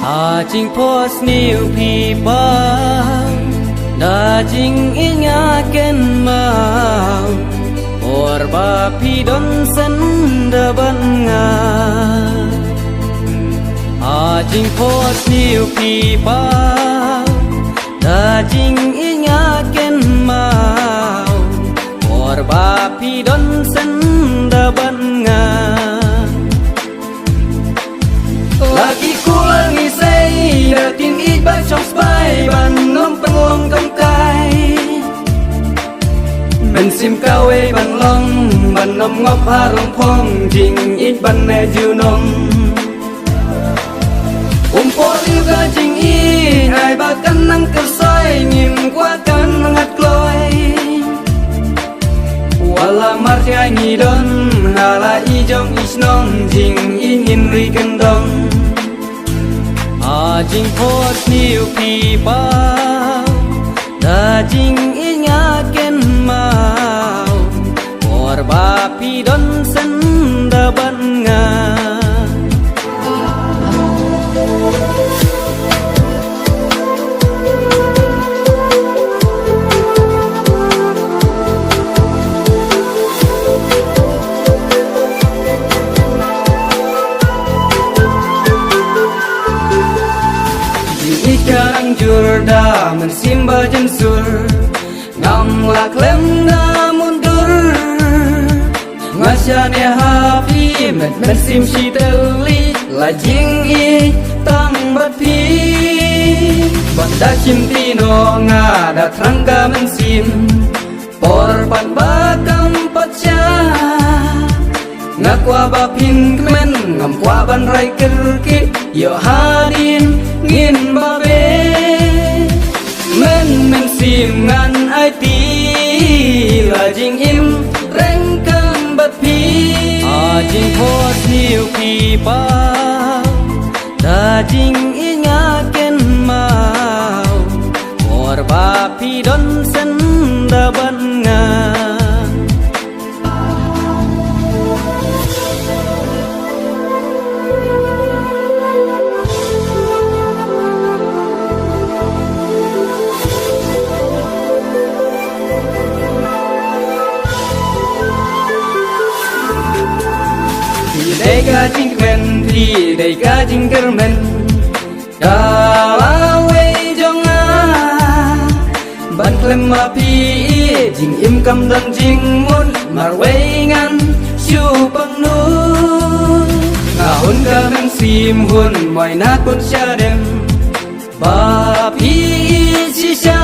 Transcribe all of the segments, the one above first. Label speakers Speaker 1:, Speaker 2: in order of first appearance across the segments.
Speaker 1: Jing pos niu pi ba da jing inya ken mau or ba pi don sen da ban nga jing pos niu pi ba da jing inya ken mau or ba pi don sen da ban nga lagi kulangi say đã tin ít bác trong spy bàn nôm pengong công cai mình sim cao ấy bàn long bàn nôm ngọc hà rong phong trình ít bàn mẹ diêu nôm phố yêu ga trình y ai ba căn năng cơ soi nhìn qua căn ngắt lối wala marti ai ni don hala i jong is nong jing in in ri kan dong jing phốt niu pi ba da jing inya ken mau or ba pi don sen da ban nga Ikarang jurda mensimba jensur ngam laklem na mundur ngasane hapi met sim si teli la jing i tang bat pi banda cintino nga da trangga mensim por pan bakam pacha ngakwa ba pin men ngam kwa ban rai kerki yo hadin ngin ba be men sim ngan ai ti la jing im reng kang bat pi jing phốt niu pi ba da jing inya ken mau or ba pi don sen da ban nga Dega jing men thi dega jing kermen dalawe jonga ban klem ma pi jing im kam dan jing mun marwe ngan shu pang nu ngahun ka men sim hun moi na kun sha dem ba pi si sha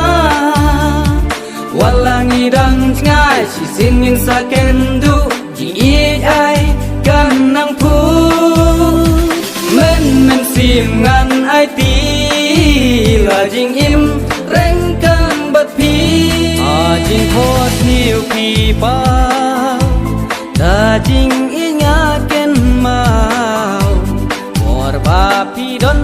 Speaker 1: walangi dan ngai si sin in sa ken du jing i ai kan nang phu men sim ngan ai ti la jing im reng kang bat pi jing phốt niu pi ba da jing inya ken mau or ba pi don